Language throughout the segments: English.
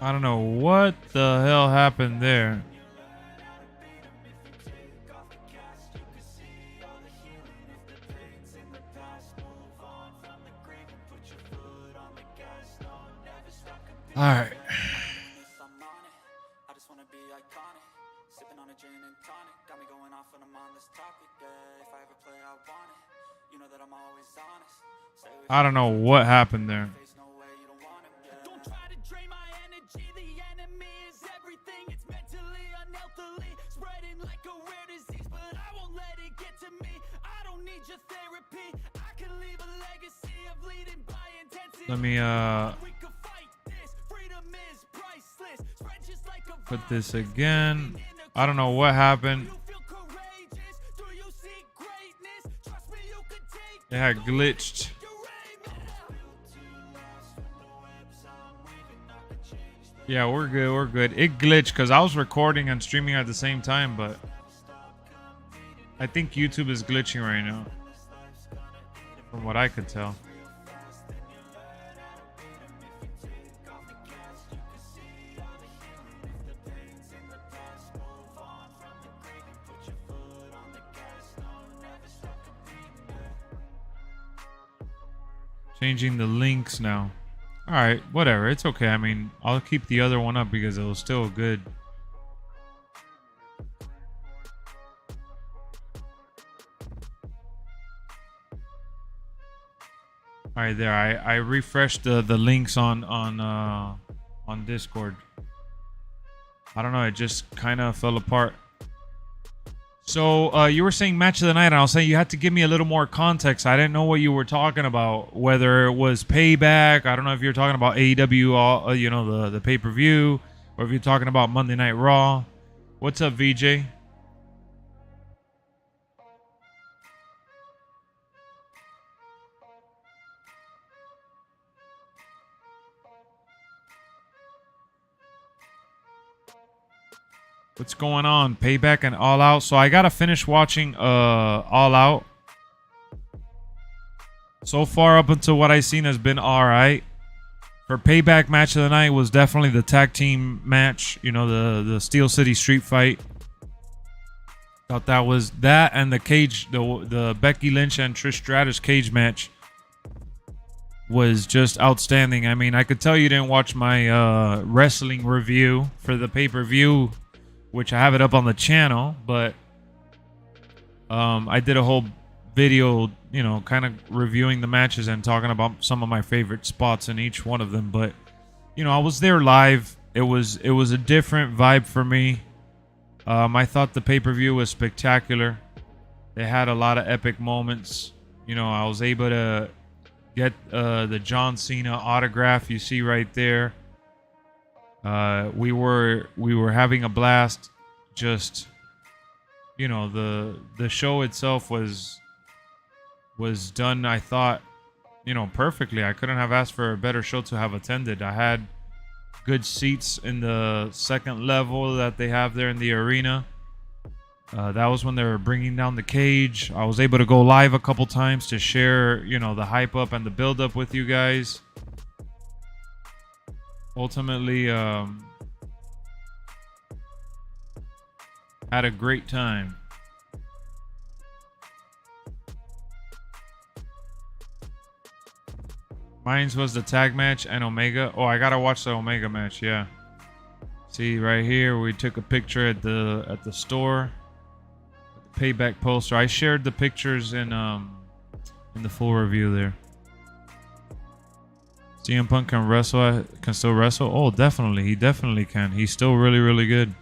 I don't know what the hell happened there. All right. I don't know what happened there. Let me put this again. I don't know what happened. It had glitched. Yeah, we're good. We're good. It glitched because I was recording and streaming at the same time, but I think YouTube is glitching right now, from what I could tell. Changing the links now. All right, whatever. It's okay. I mean, I'll keep the other one up because it was still good. All right, there. I refreshed the links on Discord. I don't know. It just kind of fell apart. So you were saying match of the night, and I was saying you had to give me a little more context. I didn't know what you were talking about. Whether it was Payback, I don't know if you're talking about AEW, you know, the pay-per-view, or if you're talking about Monday Night Raw. What's up, VJ? What's going on? Payback and All Out. So I gotta finish watching All Out. So far up until what I've seen has been alright. For Payback, match of the night was definitely the tag team match. You know, the Steel City Street Fight. Thought that was that, and the cage, the Becky Lynch and Trish Stratus cage match was just outstanding. I mean, I could tell you didn't watch my wrestling review for the pay-per-view, which I have it up on the channel, but I did a whole video, you know, kind of reviewing the matches and talking about some of my favorite spots in each one of them. But you know, I was there live. It was a different vibe for me. I thought the pay-per-view was spectacular. They had a lot of epic moments. You know, I was able to get the John Cena autograph you see right there. We were having a blast. Just, you know, the show itself was done, I thought, you know, perfectly. I couldn't have asked for a better show to have attended. I had good seats in the second level that they have there in the arena. That was when they were bringing down the cage. I was able to go live a couple times to share, you know, the hype up and the build up with you guys. Ultimately, had a great time. Mine's was the tag match and Omega. Oh, I gotta watch the Omega match. Yeah. See right here, we took a picture at the store. The Payback poster. I shared the pictures in the full review there. CM Punk can still wrestle. Oh, definitely. He definitely can. He's still really, really good.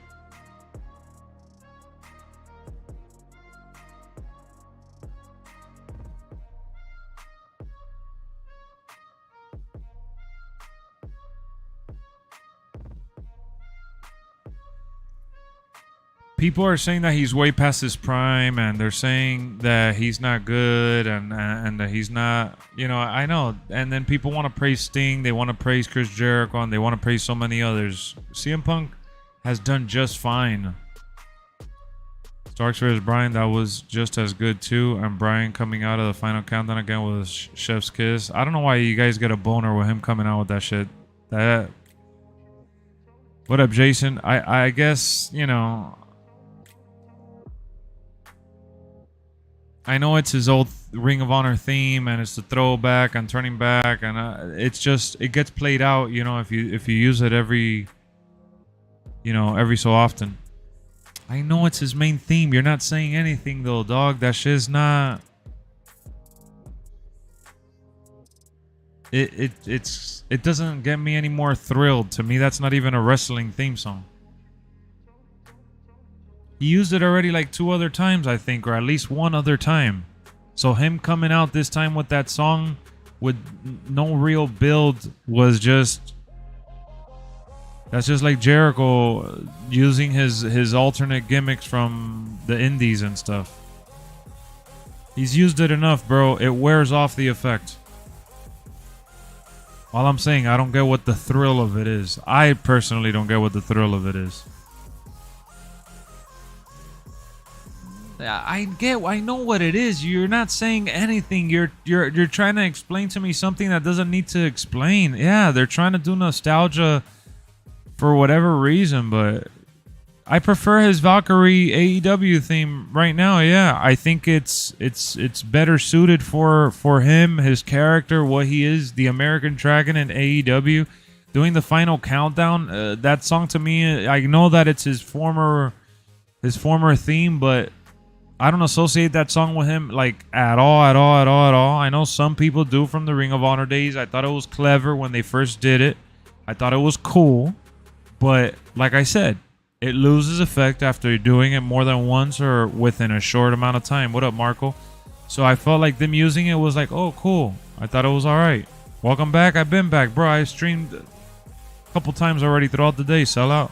People are saying that he's way past his prime, and they're saying that he's not good, and that he's not, you know, I know. And then people want to praise Sting, they want to praise Chris Jericho, and they want to praise so many others. CM Punk has done just fine. Starks vs. Bryan, that was just as good too. And Bryan coming out of the final countdown again with Chef's Kiss. I don't know why you guys get a boner with him coming out with that shit. That What up, Jason? I guess, you know, I know it's his old Ring of Honor theme, and it's the throwback and turning back, and it's just it gets played out, you know, if you use it every, you know, every so often. I know it's his main theme. You're not saying anything though, dog. That shit's not. It doesn't get me any more thrilled. To me, that's not even a wrestling theme song. He used it already like 2 other times, I think, or at least 1 other time. So him coming out this time with that song with no real build was just... That's just like Jericho using his alternate gimmicks from the indies and stuff. He's used it enough, bro. It wears off the effect. All I'm saying, I don't get what the thrill of it is. I personally don't get what the thrill of it is. I know what it is. You're not saying anything. You're trying to explain to me something that doesn't need to explain. Yeah, they're trying to do nostalgia for whatever reason, but I prefer his Valkyrie AEW theme right now. Yeah, I think it's better suited for him, his character, what he is, the American Dragon in AEW. Doing the final countdown, that song to me, I know that it's his former theme, but I don't associate that song with him like at all. I know some people do from the Ring of Honor days. I thought it was clever when they first did it. I thought it was cool, but like I said, it loses effect after doing it more than once or within a short amount of time. What up, Marco? So I felt like them using it was like, oh, cool. I thought it was all right. Welcome back. I've been back, bro. I streamed a couple times already throughout the day. Sell out.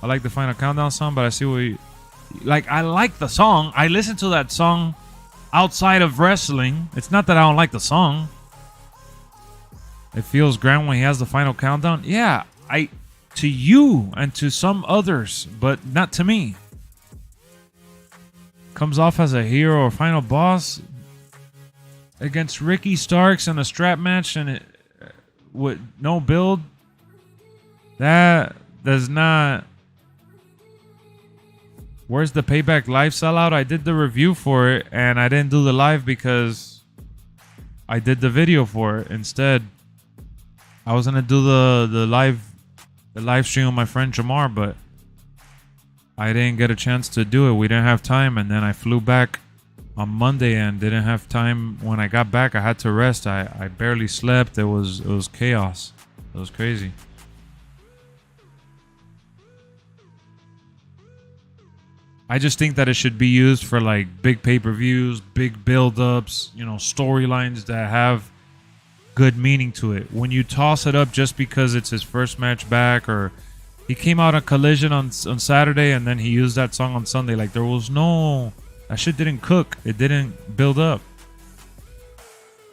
I like the final countdown song, but I see what you... Like, I like the song. I listen to that song outside of wrestling. It's not that I don't like the song. It feels grand when he has the final countdown. Yeah, to you and to some others, but not to me. Comes off as a hero or final boss against Ricky Starks in a strap match and it with no build. That does not... Where's the Payback live sellout? I did the review for it and I didn't do the live because I did the video for it instead. I was gonna do the live stream with my friend Jamar, but I didn't get a chance to do it. We didn't have time, and then I flew back on Monday and didn't have time. When I got back, I had to rest. I barely slept. It was chaos. It was crazy. I just think that it should be used for like big pay-per-views, big build-ups, you know, storylines that have good meaning to it. When you toss it up just because it's his first match back, or he came out on Collision on Saturday and then he used that song on Sunday, like there was no... That shit didn't cook. It didn't build up.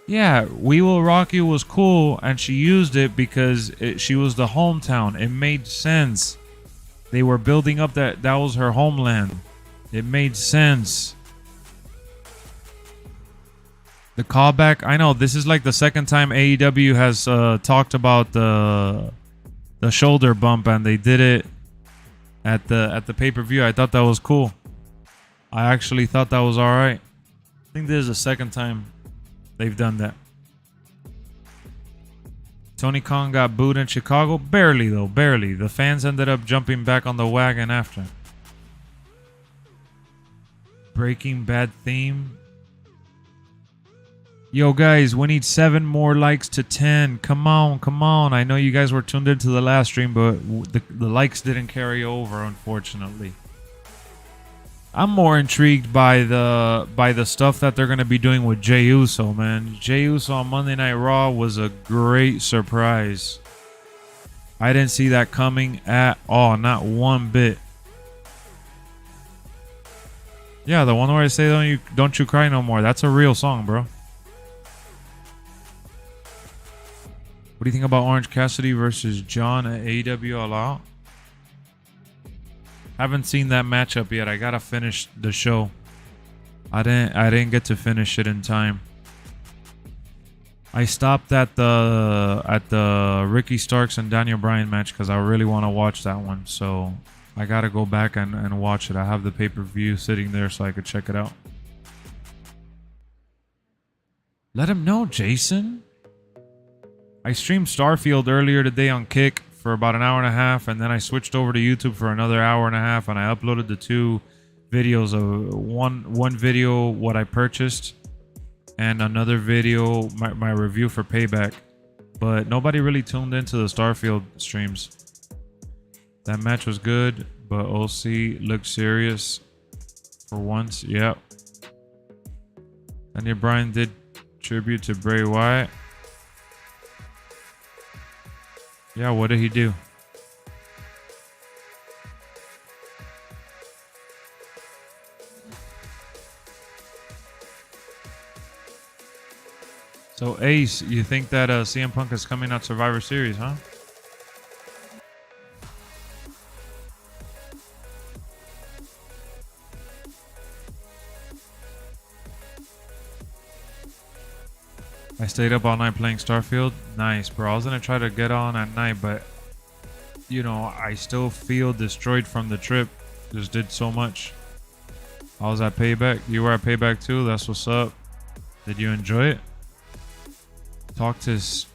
Yeah, We Will Rock You was cool and she used it because she was the hometown. It made sense. They were building up that was her homeland. It made sense. The callback, I know this is like the second time AEW has talked about the shoulder bump, and they did it at the pay-per-view. I thought that was cool. I actually thought that was all right. I think this is the second time they've done that. Tony Khan got booed in Chicago. Barely, though. Barely. The fans ended up jumping back on the wagon after. Breaking Bad theme. Yo, guys, we need 7 more likes to 10. Come on, come on. I know you guys were tuned into the last stream, but the likes didn't carry over, unfortunately. I'm more intrigued by the stuff that they're going to be doing with Jey Uso, man. Jey Uso on Monday Night Raw was a great surprise. I didn't see that coming at all, not one bit. Yeah, the one where I say don't you cry no more. That's a real song, bro. What do you think about Orange Cassidy versus John at AEW All Out? Haven't seen that matchup yet. I gotta finish the show. I didn't get to finish it in time. I stopped at the Ricky Starks and Daniel Bryan match because I really want to watch that one. So I gotta go back and watch it. I have the pay-per-view sitting there so I could check it out. Let him know, Jason. I streamed Starfield earlier today on Kick for about an hour and a half, and then I switched over to YouTube for another hour and a half, and I uploaded the 2 videos of one video what I purchased and another video my review for Payback. But nobody really tuned into the Starfield streams. That match was good, but OC looked serious for once. Yep. Daniel Bryan did tribute to Bray Wyatt. Yeah, what did he do? So Ace, you think that CM Punk is coming out Survivor Series, huh? I stayed up all night playing Starfield. Nice, bro. I was gonna try to get on at night, but you know, I still feel destroyed from the trip. Just did so much. I was at Payback. You were at Payback too. That's what's up. Did you enjoy it? Talked his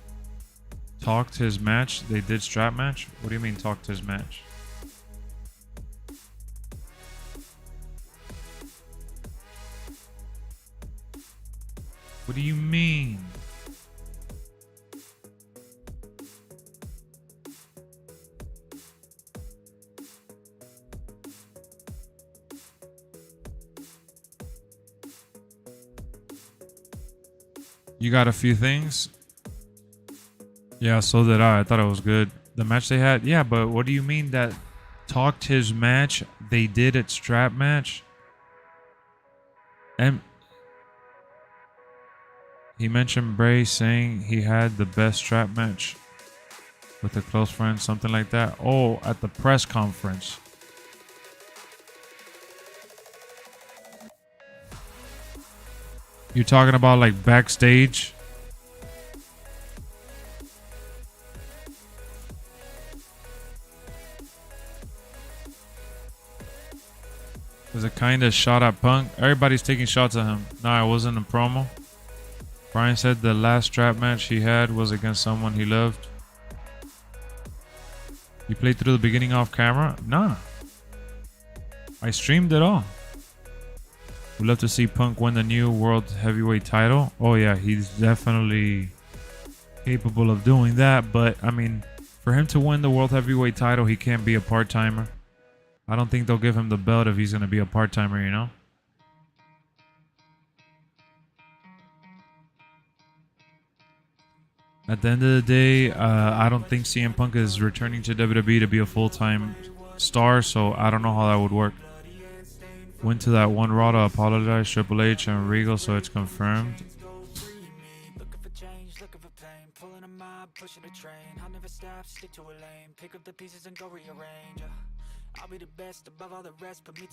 match. They did strap match. What do you mean talked his match? What do you mean? You got a few things? Yeah, so did I. I thought it was good. The match they had? Yeah, but what do you mean that talked his match? They did at strap match? And he mentioned Bray saying he had the best strap match with a close friend, something like that. Oh, at the press conference. You're talking about like backstage? Was it kind of shot at Punk? Everybody's taking shots at him. No, it wasn't a promo. Brian said the last strap match he had was against someone he loved. You played through the beginning off camera? Nah. I streamed it all. We'd love to see Punk win the new World Heavyweight title. Oh yeah, he's definitely capable of doing that. But, I mean, for him to win the World Heavyweight title, he can't be a part-timer. I don't think they'll give him the belt if he's going to be a part-timer, you know? At the end of the day, I don't think CM Punk is returning to WWE to be a full-time star, so I don't know how that would work. Went to that one Raw to apologize, Triple H and Regal, so it's confirmed.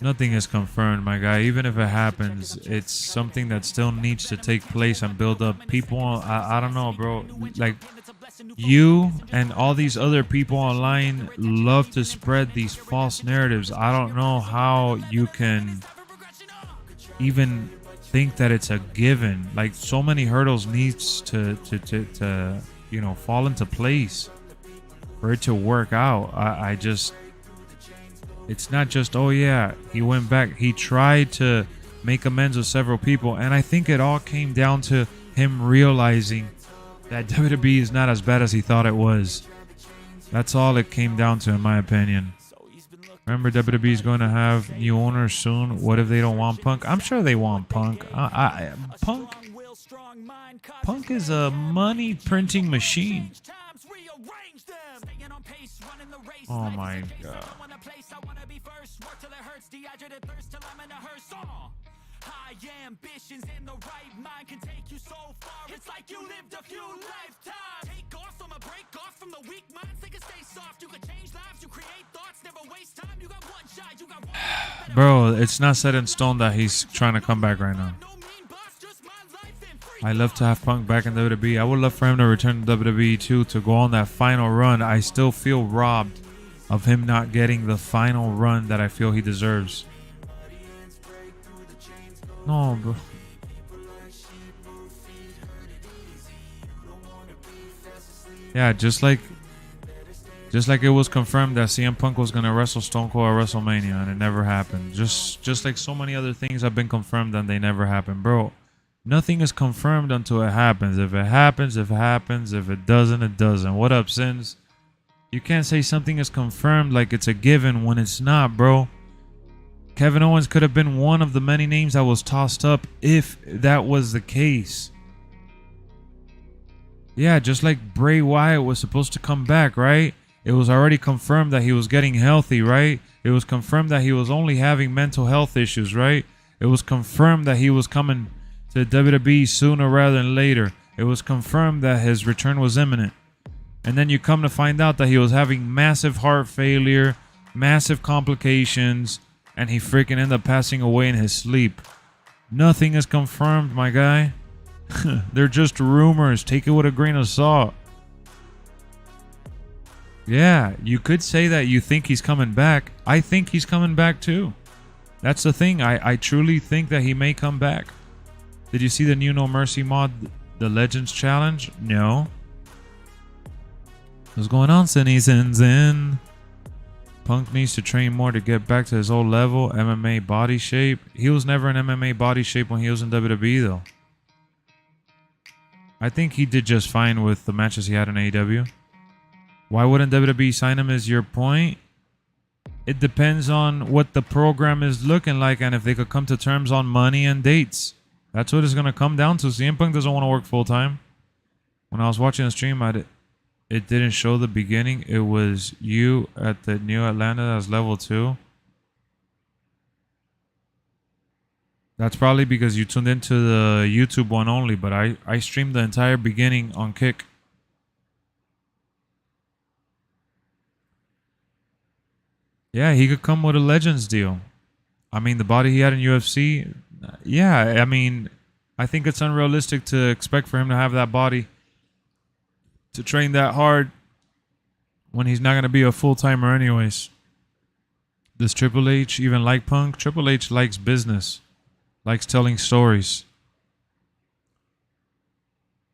Nothing is confirmed, my guy. Even if it happens, it's something that still needs to take place and build up. People, I don't know, bro. Like, you and all these other people online love to spread these false narratives. I don't know how you can even think that it's a given. Like, so many hurdles needs to you know, fall into place for it to work out. I just, it's not just, oh yeah, he went back. He tried to make amends with several people, and I think it all came down to him realizing that WWE is not as bad as he thought it was. That's all it came down to, in my opinion. Remember, WWE is going to have new owners soon. What if they don't want Punk? I'm sure they want Punk. Punk is a money printing machine. Oh my god. Ambitions in the right mind can take you so far. It's like you lived a few lifetimes. Take off from a break off from the weak minds. They can stay soft. You can change lives. You create thoughts. Never waste time. You got one shot. You got one. Bro, it's not set in stone that he's trying to come back right now. I love to have Punk back in WWE. I would love for him to return to WWE too, to go on that final run. I still feel robbed of him not getting the final run that I feel he deserves. No, bro. Yeah, just like it was confirmed that CM Punk was gonna wrestle Stone Cold at WrestleMania, and it never happened. Just like so many other things have been confirmed and they never happened, bro. Nothing is confirmed until it happens. If it happens, if it happens. If it doesn't, it doesn't. What up, Sins? You can't say something is confirmed like it's a given when it's not, bro. Kevin Owens could have been one of the many names that was tossed up if that was the case. Yeah, just like Bray Wyatt was supposed to come back, right? It was already confirmed that he was getting healthy, right? It was confirmed that he was only having mental health issues, right? It was confirmed that he was coming to WWE sooner rather than later. It was confirmed that his return was imminent. And then you come to find out that he was having massive heart failure, massive complications, and he freaking ended up passing away in his sleep. Nothing is confirmed, my guy. They're just rumors. Take it with a grain of salt. Yeah, you could say that you think he's coming back. I think he's coming back too. That's the thing. I truly think that he may come back. Did you see the new No Mercy mod, the Legends Challenge? No. What's going on, Cinny Zinzin? Punk needs to train more to get back to his old level. MMA body shape. He was never in MMA body shape when he was in WWE, though. I think he did just fine with the matches he had in AEW. Why wouldn't WWE sign him is your point? It depends on what the program is looking like and if they could come to terms on money and dates. That's what it's going to come down to. CM Punk doesn't want to work full time. When I was watching the stream, it didn't show the beginning. It was you at the New Atlanta as level 2. That's probably because you tuned into the YouTube one only, but I streamed the entire beginning on Kick. Yeah, he could come with a Legends deal. I mean, the body he had in UFC, yeah, I mean, I think it's unrealistic to expect for him to have that body, to train that hard when he's not going to be a full-timer anyways. Does Triple H even like Punk? Triple H likes business, likes telling stories.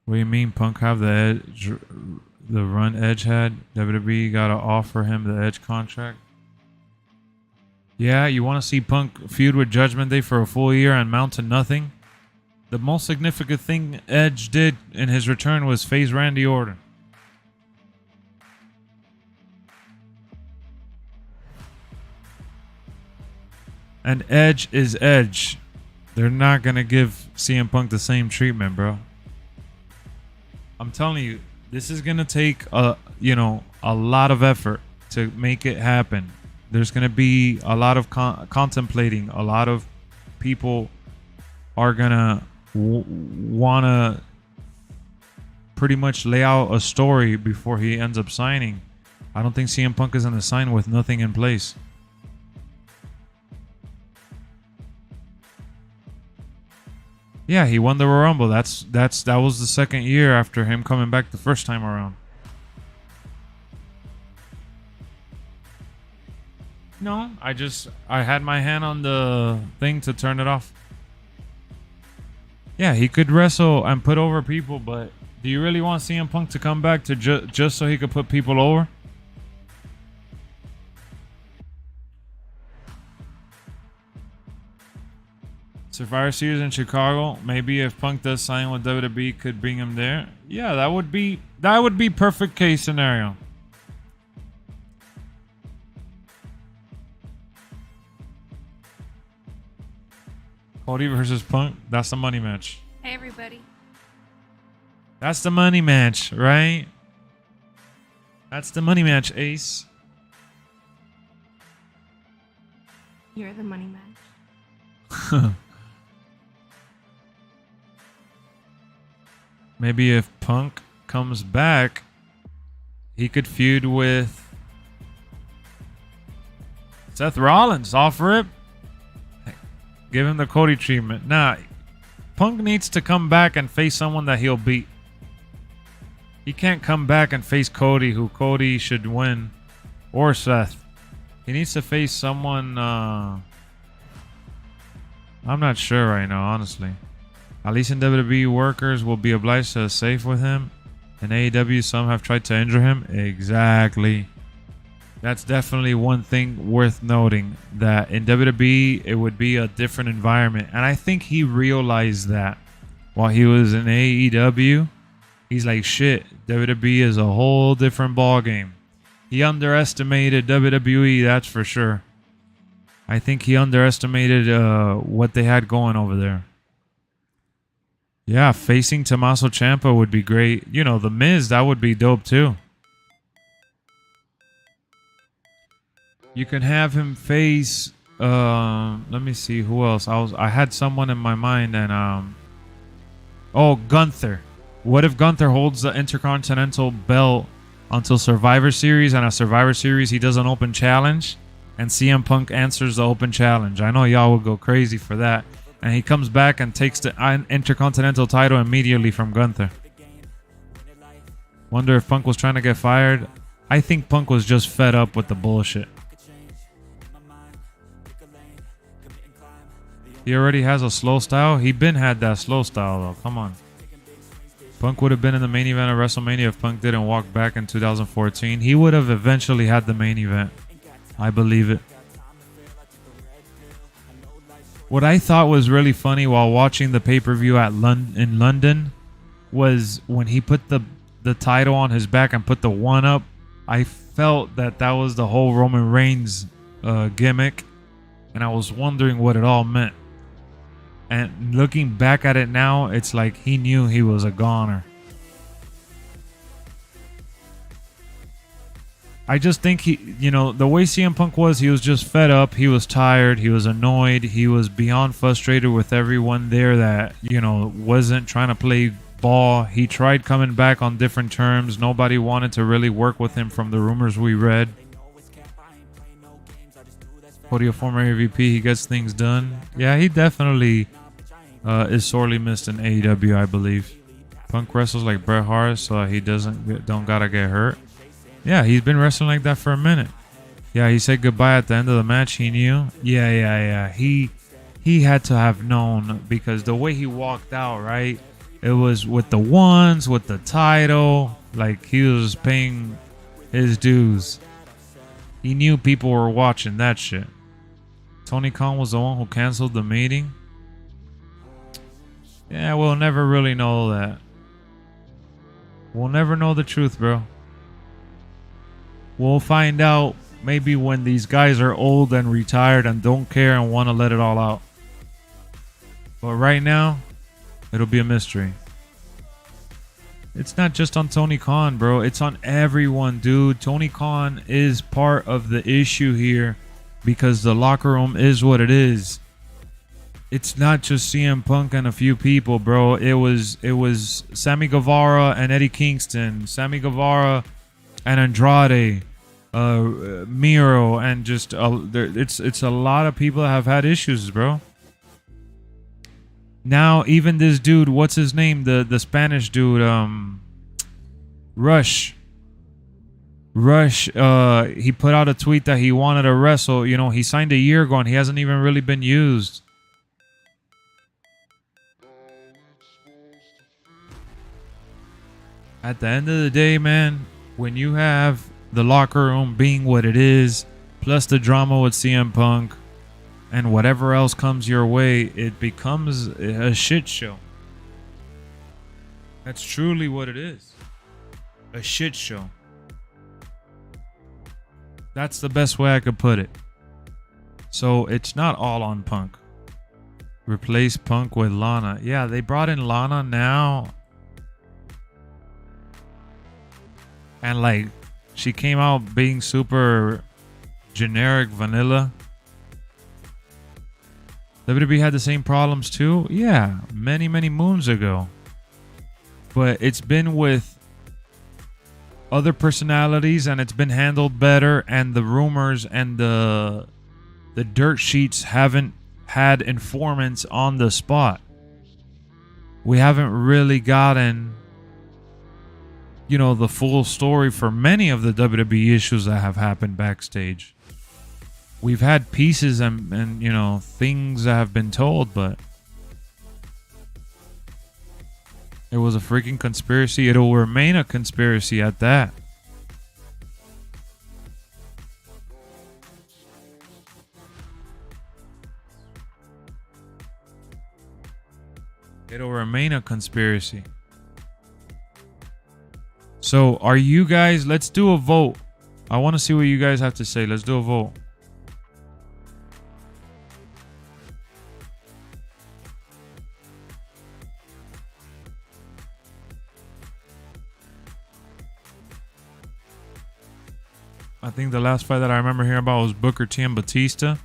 What do you mean Punk have the edge, the run Edge had? WWE got to offer him the Edge contract. Yeah, you want to see Punk feud with Judgment Day for a full year and mount to nothing? The most significant thing Edge did in his return was face Randy Orton. And Edge is Edge. They're not going to give CM Punk the same treatment, bro. I'm telling you, this is going to take a lot of effort to make it happen. There's going to be a lot of contemplating. A lot of people are going to want to pretty much lay out a story before he ends up signing. I don't think CM Punk is going to sign with nothing in place. Yeah, he won the Royal Rumble. That was the second year after him coming back the first time around. No, I had my hand on the thing to turn it off. Yeah, he could wrestle and put over people, but do you really want CM Punk to come back to just so he could put people over? Survivor Series in Chicago. Maybe if Punk does sign with WWE, could bring him there. Yeah, that would be perfect case scenario. Cody versus Punk. That's the money match. Hey, everybody. That's the money match, right? That's the money match, Ace. You're the money match. Maybe if Punk comes back, he could feud with Seth Rollins. Off rip. Give him the Cody treatment. Nah, Punk needs to come back and face someone that he'll beat. He can't come back and face Cody, who Cody should win, or Seth. He needs to face someone. I'm not sure right now, honestly. At least in WWE, workers will be obliged to safe with him. In AEW, some have tried to injure him. Exactly. That's definitely one thing worth noting, that in WWE, it would be a different environment. And I think he realized that while he was in AEW. He's like, shit, WWE is a whole different ball game. He underestimated WWE, that's for sure. I think he underestimated what they had going over there. Yeah, facing Tommaso Ciampa would be great. You know, The Miz, that would be dope too. You can have him face let me see who else. I had someone in my mind, and oh, Gunther. What if Gunther holds the Intercontinental belt until Survivor Series, and at Survivor Series he does an open challenge and CM Punk answers the open challenge? I know y'all would go crazy for that. And he comes back and takes the Intercontinental title immediately from Gunther. Wonder if Punk was trying to get fired. I think Punk was just fed up with the bullshit. He already has a slow style. He been had that slow style though. Come on. Punk would have been in the main event of WrestleMania if Punk didn't walk back in 2014. He would have eventually had the main event. I believe it. What I thought was really funny while watching the pay-per-view in London was when he put the title on his back and put the one up. I felt that was the whole Roman Reigns gimmick, and I was wondering what it all meant. And looking back at it now, it's like he knew he was a goner. I just think the way CM Punk was, he was just fed up. He was tired. He was annoyed. He was beyond frustrated with everyone there that, wasn't trying to play ball. He tried coming back on different terms. Nobody wanted to really work with him from the rumors we read. Cody, a former AVP, he gets things done. Yeah, he definitely is sorely missed in AEW, I believe. Punk wrestles like Bret Hart, so he don't gotta get hurt. Yeah, he's been wrestling like that for a minute. Yeah, he said goodbye at the end of the match. He knew. Yeah. He had to have known, because the way he walked out, right? It was with the ones, with the title. Like, he was paying his dues. He knew people were watching that shit. Tony Khan was the one who canceled the meeting. Yeah, we'll never really know that. We'll never know the truth, bro. We'll find out maybe when these guys are old and retired and don't care and want to let it all out. But right now, it'll be a mystery. It's not just on Tony Khan, bro. It's on everyone, dude. Tony Khan is part of the issue here because the locker room is what it is. It's not just CM Punk and a few people, bro. It was Sammy Guevara and Eddie Kingston, Sammy Guevara and Andrade, Miro, and just it's a lot of people that have had issues, bro. Now even this dude, what's his name? The Spanish dude, Rush. He put out a tweet that he wanted to wrestle. He signed a year ago and he hasn't even really been used. At the end of the day, man, when you have the locker room being what it is, plus the drama with CM Punk and whatever else comes your way, it becomes a shit show. That's truly what it is. A shit show. That's the best way I could put it. So it's not all on Punk. Replace Punk with Lana. Yeah, they brought in Lana now. And like, she came out being super generic vanilla. WWE had the same problems too. Yeah, many moons ago. But it's been with other personalities and it's been handled better, and the rumors and the dirt sheets haven't had informants on the spot. we haven't really gotten, you know, the full story for many of the WWE issues that have happened backstage. We've had pieces and you know, things that have been told, but it was a freaking conspiracy. It'll remain a conspiracy at that. It'll remain a conspiracy. So, are you guys... Let's do a vote. I want to see what you guys have to say. Let's do a vote. I think the last fight that I remember hearing about was Booker T and Batista.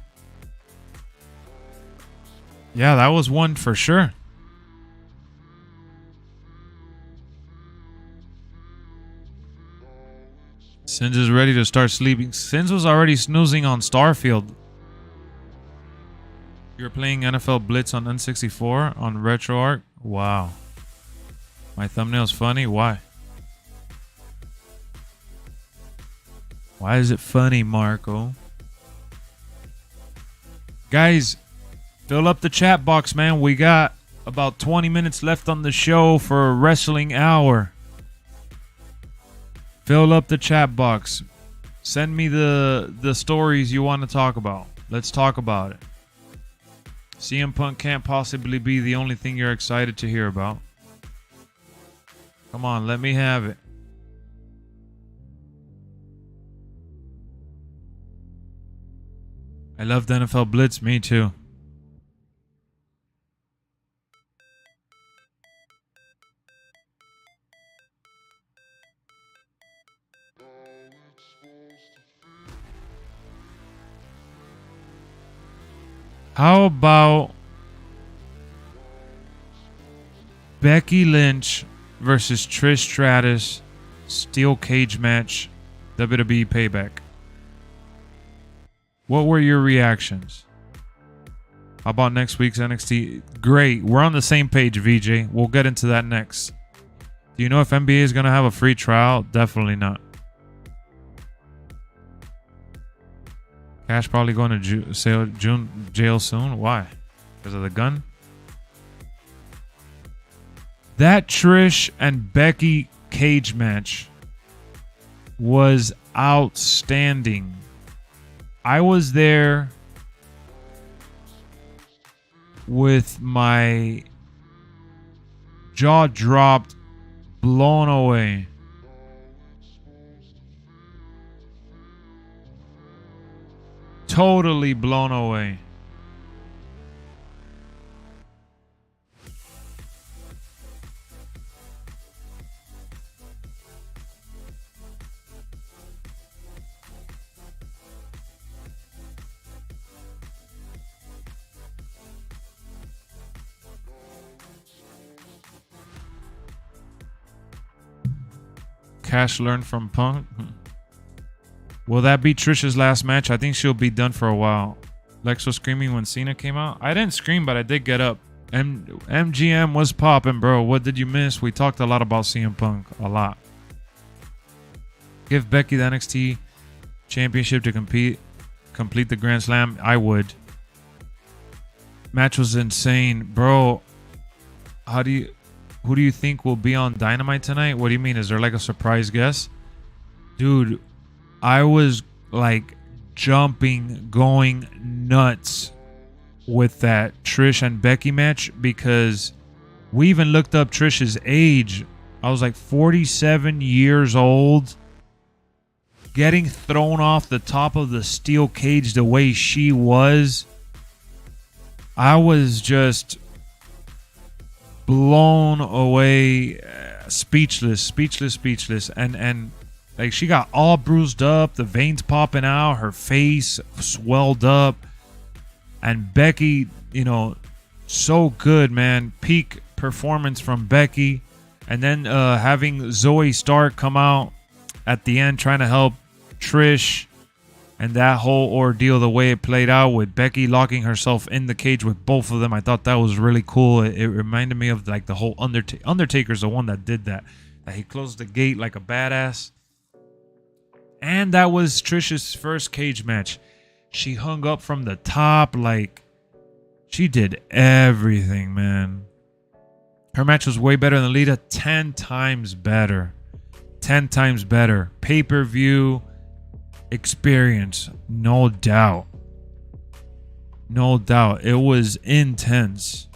Yeah, that was one for sure. Sins is ready to start sleeping. Sins was already snoozing on Starfield. You're playing NFL Blitz on N64 on RetroArch? Wow. My thumbnail's funny? Why? Why is it funny, Marco? Guys, fill up the chat box, man. We got about 20 minutes left on the show for a wrestling hour. Fill up the chat box. Send me the stories you want to talk about. Let's talk about it. CM Punk can't possibly be the only thing you're excited to hear about. Come on, let me have it. I loved NFL Blitz. Me too. How about Becky Lynch versus Trish Stratus steel cage match, WWE Payback? What were your reactions? How about next week's NXT? Great. We're on the same page, VJ. We'll get into that next. Do you know if NBA is going to have a free trial? Definitely not. Cash probably going to jail soon. Why? Because of the gun? That Trish and Becky cage match was outstanding. I was there with my jaw dropped, blown away. Totally blown away. Cash learned from Punk. Will that be Trisha's last match? I think she'll be done for a while. Lexx was screaming when Cena came out. I didn't scream, but I did get up. MGM was popping, bro. What did you miss? We talked a lot about CM Punk. A lot. Give Becky the NXT championship to complete the Grand Slam. I would. Match was insane. Bro, who do you think will be on Dynamite tonight? What do you mean? Is there like a surprise guest? Dude, I was like jumping, going nuts with that Trish and Becky match because we even looked up Trish's age. I was like 47 years old. Getting thrown off the top of the steel cage the way she was. I was just blown away, speechless. And like she got all bruised up, the veins popping out, her face swelled up. And Becky, you know, so good, man. Peak performance from Becky. And then having Zoe Stark come out at the end trying to help Trish. And that whole ordeal, the way it played out with Becky locking herself in the cage with both of them, I thought that was really cool. It reminded me of like the whole Undertaker's the one that did that. That he closed the gate like a badass. And that was Trish's first cage match. She hung up from the top, like she did everything, man. Her match was way better than Lita, 10 times better. 10 times better. Pay-per-view experience, no doubt. No doubt. It was intense.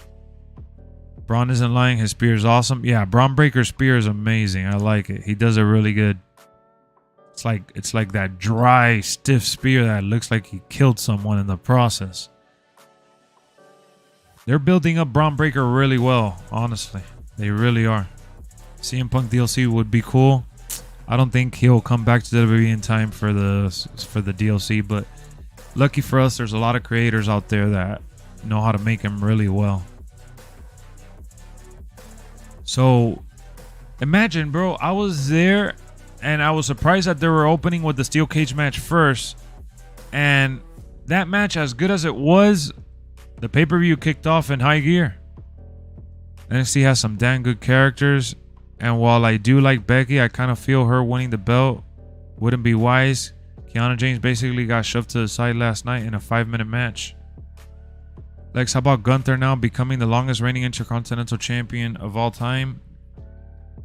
Braun isn't lying. His spear is awesome. Yeah, Braun Breaker's spear is amazing. I like it. He does it really good. It's like that dry, stiff spear that looks like he killed someone in the process. They're building up Braun Breaker really well, honestly. They really are. CM Punk DLC would be cool. I don't think he'll come back to WWE in time for the DLC, but lucky for us, there's a lot of creators out there that know how to make him really well. So, imagine, bro, I was there, and I was surprised that they were opening with the steel cage match first, and that match, as good as it was, the pay-per-view kicked off in high gear. NXT has some damn good characters. And while I do like Becky, I kind of feel her winning the belt wouldn't be wise. Kiana James basically got shoved to the side last night in a 5-minute match. Lex, how about Gunther now becoming the longest reigning Intercontinental Champion of all time?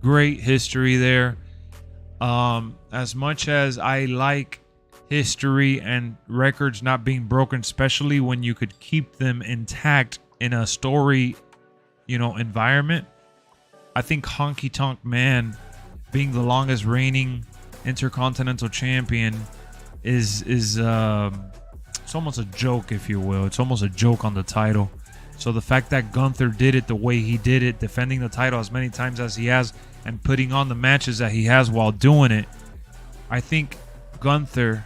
Great history there. As much as I like history and records not being broken, especially when you could keep them intact in a story, environment, I think Honky Tonk Man being the longest reigning Intercontinental Champion is it's almost a joke, if you will. It's almost a joke on the title. So the fact that Gunther did it the way he did it, defending the title as many times as he has, and putting on the matches that he has while doing it, I think Gunther,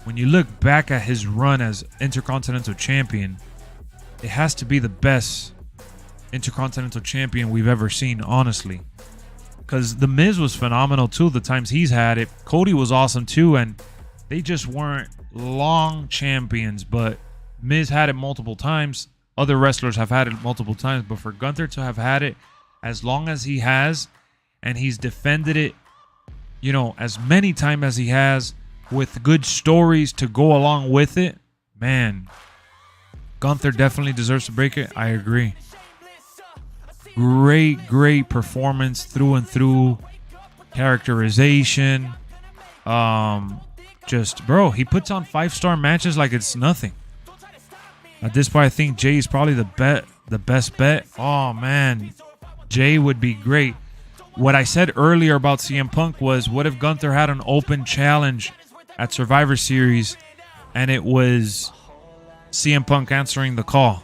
when you look back at his run as Intercontinental Champion, it has to be the best Intercontinental Champion we've ever seen, honestly. Because The Miz was phenomenal too, the times he's had it. Cody was awesome too, and they just weren't long champions, but Miz had it multiple times. Other wrestlers have had it multiple times, but for Gunther to have had it as long as he has, and he's defended it, as many times as he has, with good stories to go along with it, man, Gunther definitely deserves to break it. I agree. Great performance through and through. Characterization. Bro, he puts on 5-star matches like it's nothing. At this point, I think Jey is probably the best bet. Oh, man. Jey would be great. What I said earlier about CM Punk was, what if Gunther had an open challenge at Survivor Series and it was CM Punk answering the call?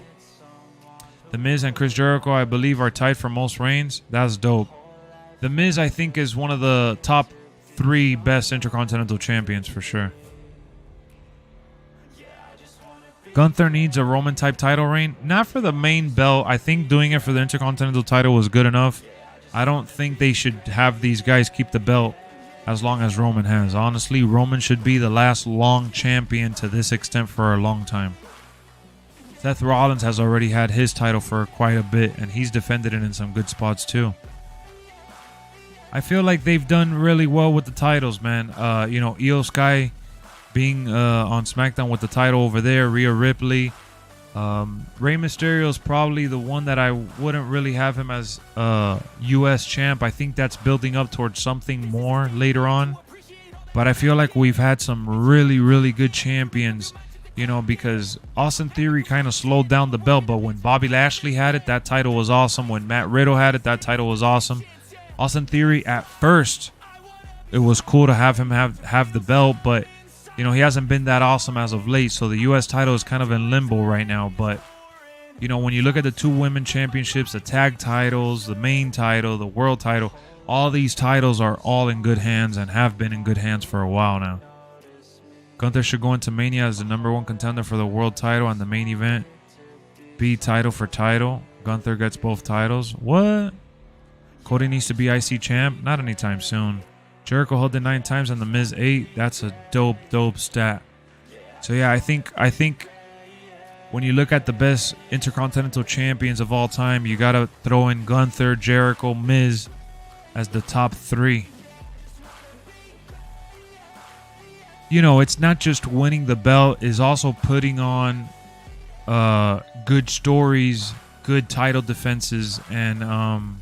The Miz and Chris Jericho, I believe, are tied for most reigns. That's dope. The Miz, I think, is one of the top 3 best Intercontinental Champions for sure. Gunther needs a Roman-type title reign. Not for the main belt. I think doing it for the Intercontinental title was good enough. I don't think they should have these guys keep the belt as long as Roman has. Honestly, Roman should be the last long champion to this extent for a long time. Seth Rollins has already had his title for quite a bit, and he's defended it in some good spots too. I feel like they've done really well with the titles, man. Io Sky being on SmackDown with the title over there, Rhea Ripley. Rey Mysterio is probably the one that I wouldn't really have him as U.S. champ. I think that's building up towards something more later on. But I feel like we've had some really good champions, because Austin Theory kind of slowed down the belt. But when Bobby Lashley had it, that title was awesome. When Matt Riddle had it, that title was awesome. Austin Theory, at first, it was cool to have him have the belt, but he hasn't been that awesome as of late. So the U.S. title is kind of in limbo right now. But when you look at the 2 women championships, the tag titles, the main title, the world title, all these titles are all in good hands and have been in good hands for a while now. Gunther should go into Mania as the #1 contender for the world title and the main event. Be title for title. Gunther gets both titles. What? Cody needs to be IC champ? Not anytime soon. Jericho held it 9 times and The Miz 8. That's a dope stat. So yeah, I think when you look at the best Intercontinental Champions of all time, you gotta throw in Gunther, Jericho, Miz as the top 3. You know, it's not just winning the belt, it's also putting on good stories, good title defenses, and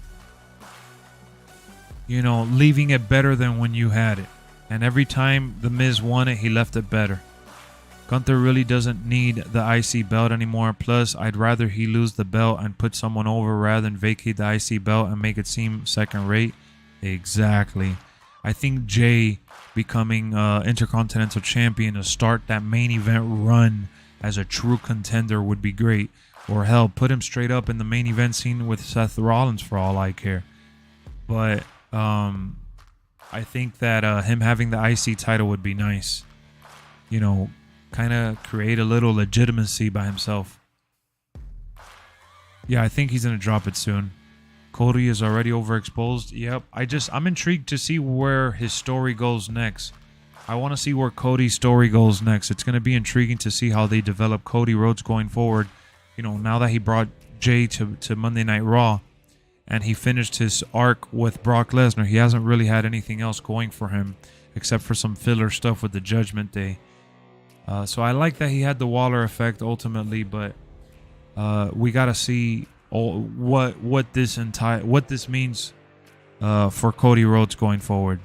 you know, leaving it better than when you had it. And every time The Miz won it, he left it better. Gunther really doesn't need the IC belt anymore. Plus, I'd rather he lose the belt and put someone over rather than vacate the IC belt and make it seem second rate. Exactly. I think Jey becoming Intercontinental Champion to start that main event run as a true contender would be great. Or hell, put him straight up in the main event scene with Seth Rollins for all I care. But I think that him having the IC title would be nice. You know, kind of create a little legitimacy by himself. Yeah, I think he's going to drop it soon. Cody is already overexposed. Yep. I'm intrigued to see where his story goes next. I want to see where Cody's story goes next. It's going to be intriguing to see how they develop Cody Rhodes going forward. You know, now that he brought Jey to Monday Night Raw and he finished his arc with Brock Lesnar, he hasn't really had anything else going for him except for some filler stuff with the Judgment Day. So I like that he had the Waller effect ultimately, but we got to see what this means for Cody Rhodes going forward.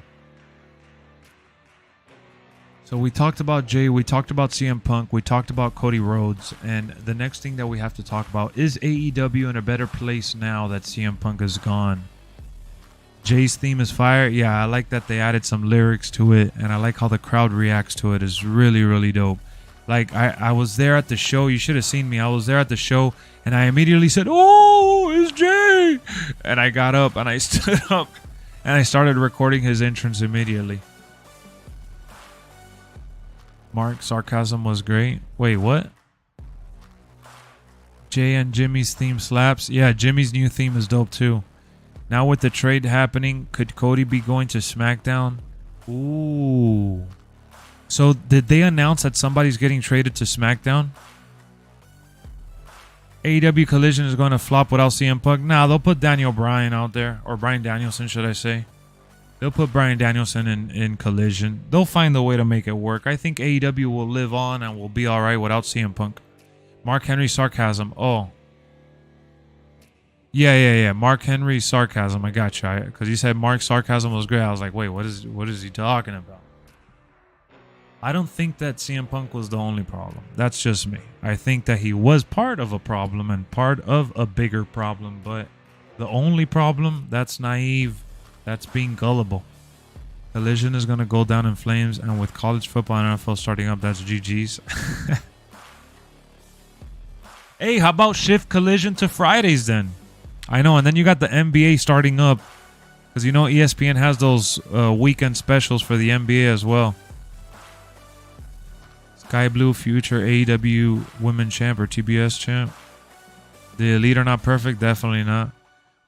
So we talked about Jey, we talked about CM Punk, we talked about Cody Rhodes, and the next thing that we have to talk about is AEW in a better place now that CM Punk is gone. Jay's theme is fire. Yeah, I like that they added some lyrics to it, and I like how the crowd reacts to it. It's really dope. Like, I was there at the show. You should have seen me. I was there at the show, and I immediately said, "Oh, it's Jey!" And I got up, and I stood up, and I started recording his entrance immediately. Mark's sarcasm was great. Wait, what? Jey and Jimmy's theme slaps. Yeah, Jimmy's new theme is dope, too. Now with the trade happening, could Cody be going to SmackDown? Ooh. So did they announce that somebody's getting traded to SmackDown? AEW Collision is going to flop without CM Punk? Nah, they'll put Daniel Bryan out there. Or Bryan Danielson, should I say. They'll put Bryan Danielson in Collision. They'll find a way to make it work. I think AEW will live on and will be alright without CM Punk. Mark Henry sarcasm. Oh. Yeah. Mark Henry's sarcasm. I got you. Because you said Mark's sarcasm was great. I was like, wait, what is he talking about? I don't think that CM Punk was the only problem. That's just me. I think that he was part of a problem and part of a bigger problem. But the only problem, that's naive. That's being gullible. Collision is going to go down in flames. And with college football and NFL starting up, that's GG's. Hey, how about shift Collision to Fridays then? I know, and then you got the NBA starting up. Because you know ESPN has those weekend specials for the NBA as well. Sky Blue future AEW Women's Champ or TBS Champ. The Elite are not perfect? Definitely not.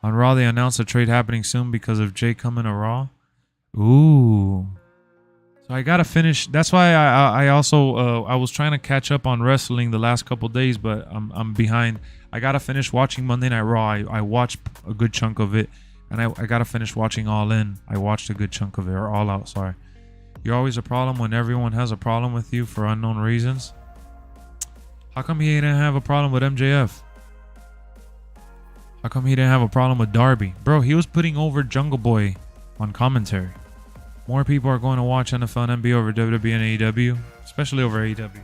On Raw, they announced a trade happening soon because of Jey coming to Raw. Ooh. So I gotta finish. That's why I also I was trying to catch up on wrestling the last couple days, but I'm behind. I gotta finish watching Monday Night Raw. I watched a good chunk of it, and I gotta finish watching All In. I watched a good chunk of it, or All Out. Sorry. You're always a problem when everyone has a problem with you for unknown reasons. How come he didn't have a problem with MJF? How come he didn't have a problem with Darby? Bro, he was putting over Jungle Boy on commentary. More people are going to watch NFL and NBA over WWE and AEW, especially over AEW.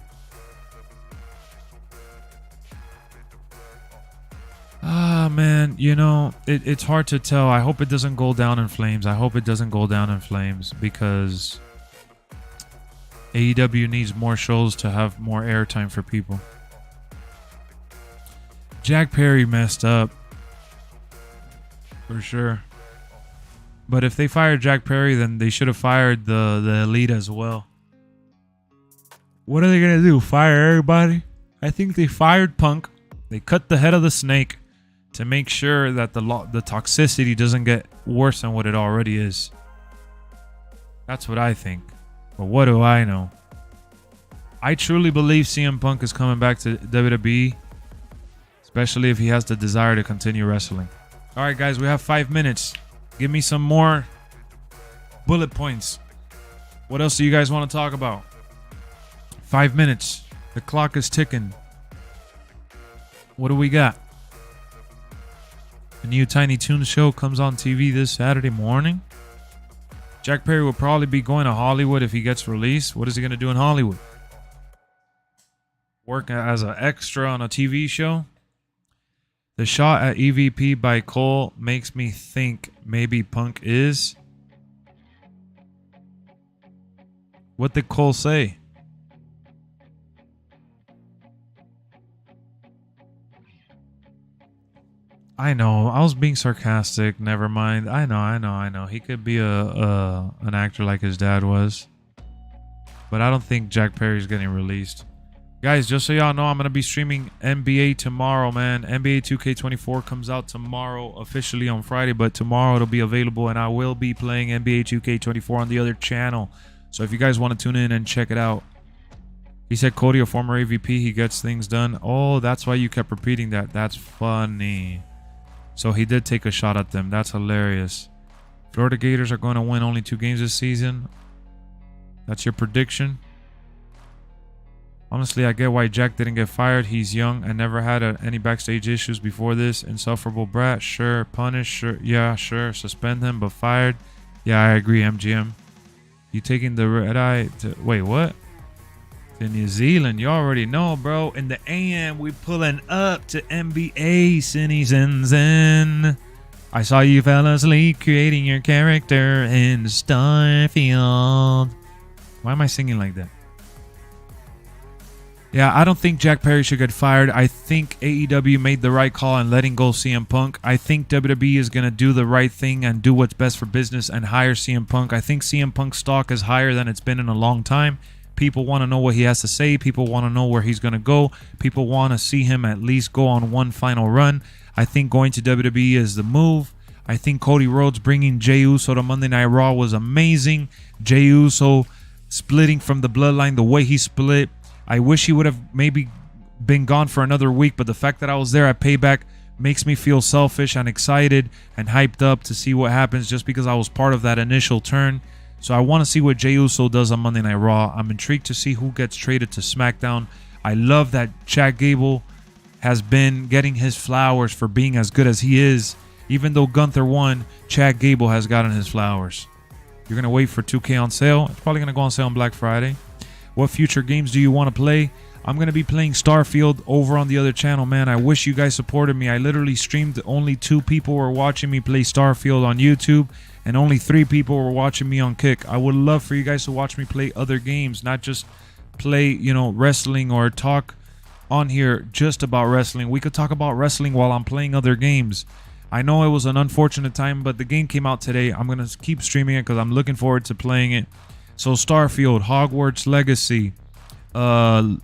Ah, man, you know, it's hard to tell. I hope it doesn't go down in flames. I hope it doesn't go down in flames because AEW needs more shows to have more airtime for people. Jack Perry messed up. For sure. But if they fired Jack Perry, then they should have fired the Elite as well. What are they going to do? Fire everybody? I think they fired Punk. They cut the head of the snake to make sure that the toxicity doesn't get worse than what it already is. That's what I think. But what do I know? I truly believe CM Punk is coming back to WWE, especially if he has the desire to continue wrestling. All right, guys, we have 5 minutes. Give me some more bullet points. What else do you guys want to talk about? 5 minutes. The clock is ticking. What do we got? The new Tiny Toons show comes on TV this Saturday morning. Jack Perry will probably be going to Hollywood if he gets released. What is he going to do in Hollywood? Work as an extra on a TV show? The shot at EVP by Cole makes me think maybe Punk is. What did Cole say? I know. I was being sarcastic. Never mind. I know. He could be an actor like his dad was. But I don't think Jack Perry's getting released. Guys, just so y'all know, I'm going to be streaming NBA tomorrow, man. NBA 2K24 comes out tomorrow, officially on Friday, but tomorrow it'll be available, and I will be playing NBA 2K24 on the other channel. So if you guys want to tune in and check it out. He said Cody, a former AVP, he gets things done. Oh, that's why you kept repeating that. That's funny. So he did take a shot at them. That's hilarious. Florida Gators are going to win only 2 games this season. That's your prediction? Honestly, I get why Jack didn't get fired. He's young and never had any backstage issues before this. Insufferable brat, sure. Punish, sure. Yeah, sure. Suspend him, but fired. Yeah, I agree, MGM. You taking the red eye to... Wait, what? To New Zealand. You already know, bro. In the AM, we pulling up to NBA citizens. I saw you fell asleep creating your character in Starfield. Why am I singing like that? Yeah, I don't think Jack Perry should get fired. I think AEW made the right call in letting go CM Punk. I think WWE is going to do the right thing and do what's best for business and hire CM Punk. I think CM Punk's stock is higher than it's been in a long time. People want to know what he has to say. People want to know where he's going to go. People want to see him at least go on one final run. I think going to WWE is the move. I think Cody Rhodes bringing Jey Uso to Monday Night Raw was amazing. Jey Uso splitting from the bloodline the way he split. I wish he would have maybe been gone for another week, but the fact that I was there at Payback makes me feel selfish and excited and hyped up to see what happens just because I was part of that initial turn. So I want to see what Jey Uso does on Monday Night Raw. I'm intrigued to see who gets traded to SmackDown. I love that Chad Gable has been getting his flowers for being as good as he is. Even though Gunther won, Chad Gable has gotten his flowers. You're going to wait for 2K on sale. It's probably going to go on sale on Black Friday. What future games do you want to play? I'm going to be playing Starfield over on the other channel, man. I wish you guys supported me. I literally streamed. Only 2 people were watching me play Starfield on YouTube, and only 3 people were watching me on Kick. I would love for you guys to watch me play other games, not just play, wrestling or talk on here just about wrestling. We could talk about wrestling while I'm playing other games. I know it was an unfortunate time, but the game came out today. I'm going to keep streaming it because I'm looking forward to playing it. So Starfield, Hogwarts Legacy, the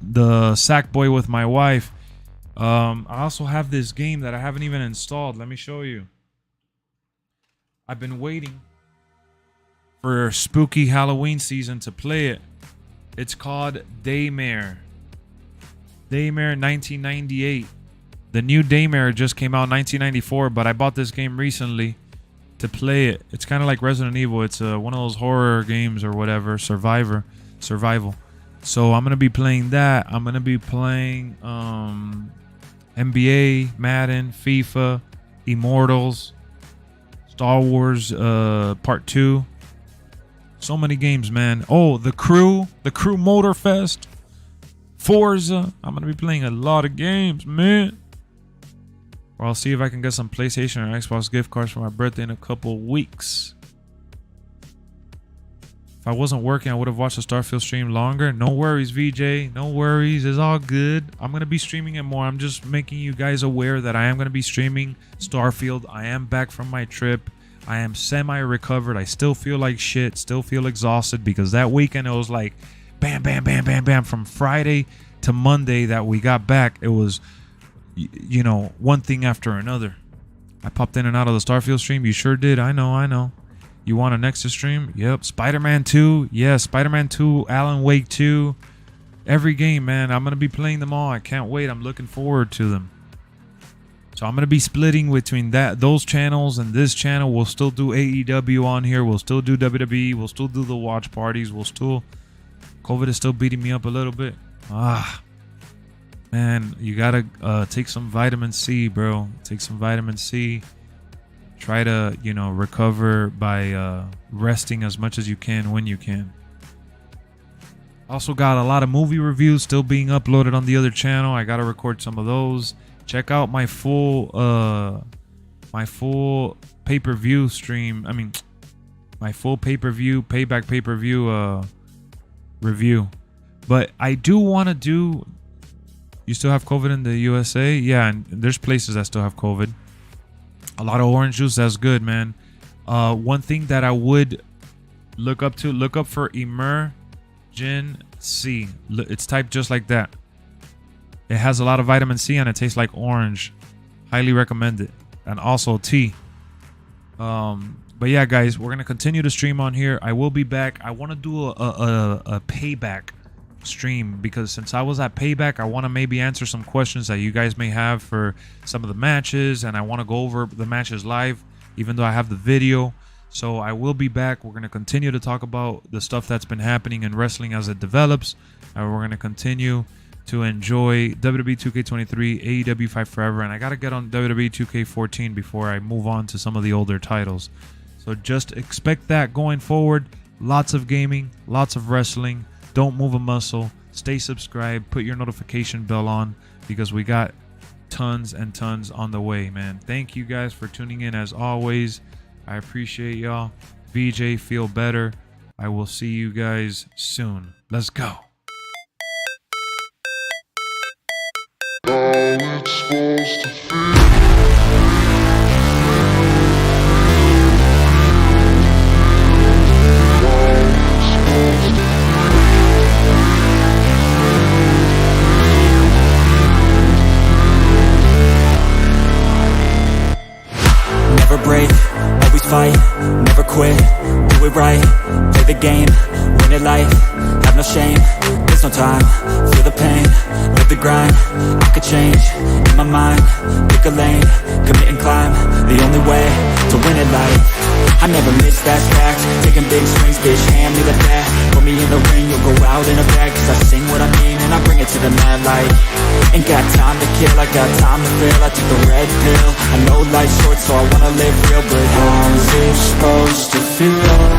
Sackboy with my wife. I also have this game that I haven't even installed. Let me show you. I've been waiting for spooky Halloween season to play it. It's called Daymare. Daymare 1998. The new Daymare just came out in 1994, but I bought this game recently to play it. It's kind of like Resident Evil. It's one of those horror games or whatever, survival. So I'm gonna be playing that. I'm gonna be playing NBA, Madden, FIFA, Immortals, Star Wars Part 2. So many games, man. Oh, the Crew Motorfest, Forza. I'm gonna be playing a lot of games, man. Or I'll see if I can get some PlayStation or Xbox gift cards for my birthday in a couple weeks. If I wasn't working, I would have watched the Starfield stream longer. No worries, VJ. No worries. It's all good. I'm going to be streaming it more. I'm just making you guys aware that I am going to be streaming Starfield. I am back from my trip. I am semi-recovered. I still feel like shit. Still feel exhausted because that weekend it was like bam, bam, bam, bam, bam. From Friday to Monday that we got back, it was... one thing after another. I popped in and out of the Starfield stream. You sure did. I know. You want a Nexus stream? Yep. Spider-Man 2. Yeah, Spider-Man 2, Alan Wake 2. Every game, man. I'm going to be playing them all. I can't wait. I'm looking forward to them. So I'm going to be splitting between those channels and this channel. We'll still do AEW on here. We'll still do WWE. We'll still do the watch parties. COVID is still beating me up a little bit. Man, you got to take some vitamin C, bro. Take some vitamin C. Try to, recover by resting as much as you can when you can. Also got a lot of movie reviews still being uploaded on the other channel. I got to record some of those. Check out my full pay-per-view stream. I mean, my full pay-per-view, payback pay-per-view review. But I do want to do... You still have COVID in the USA? Yeah, and there's places that still have COVID. A lot of orange juice, that's good, man. One thing that I would look up for Emergen C. It's typed just like that. It has a lot of vitamin C and it tastes like orange. Highly recommend it. And also tea. But yeah, guys, we're going to continue to stream on here. I will be back. I want to do a payback stream because since I was at payback, I want to maybe answer some questions that you guys may have for some of the matches, and I want to go over the matches live even though I have the video. So I will be back. We're going to continue to talk about the stuff that's been happening in wrestling as it develops, and we're going to continue to enjoy WWE 2K23, AEW Fight Forever, and I got to get on WWE 2K14 before I move on to some of the older titles. So just expect that going forward. Lots of gaming, lots of wrestling. Don't move a muscle. Stay subscribed. Put your notification bell on because we got tons and tons on the way, man. Thank you guys for tuning in as always. I appreciate y'all. VJ, feel better. I will see you guys soon. Let's go. It's supposed to feel. Never break, always fight, never quit, do it right, play the game, win it life, have no shame, there's no time, feel the pain, live the grind, I could change, in my mind, pick a lane, commit and climb, the only way to win it life. I never miss, that's fact. Taking big swings, bitch, hand me the bat. Put me in the ring, you'll go out in a bag. Cause I sing what I mean and I bring it to the mad light. Ain't got time to kill, I got time to feel. I took the red pill, I know life's short so I wanna live real. But how's it supposed to feel?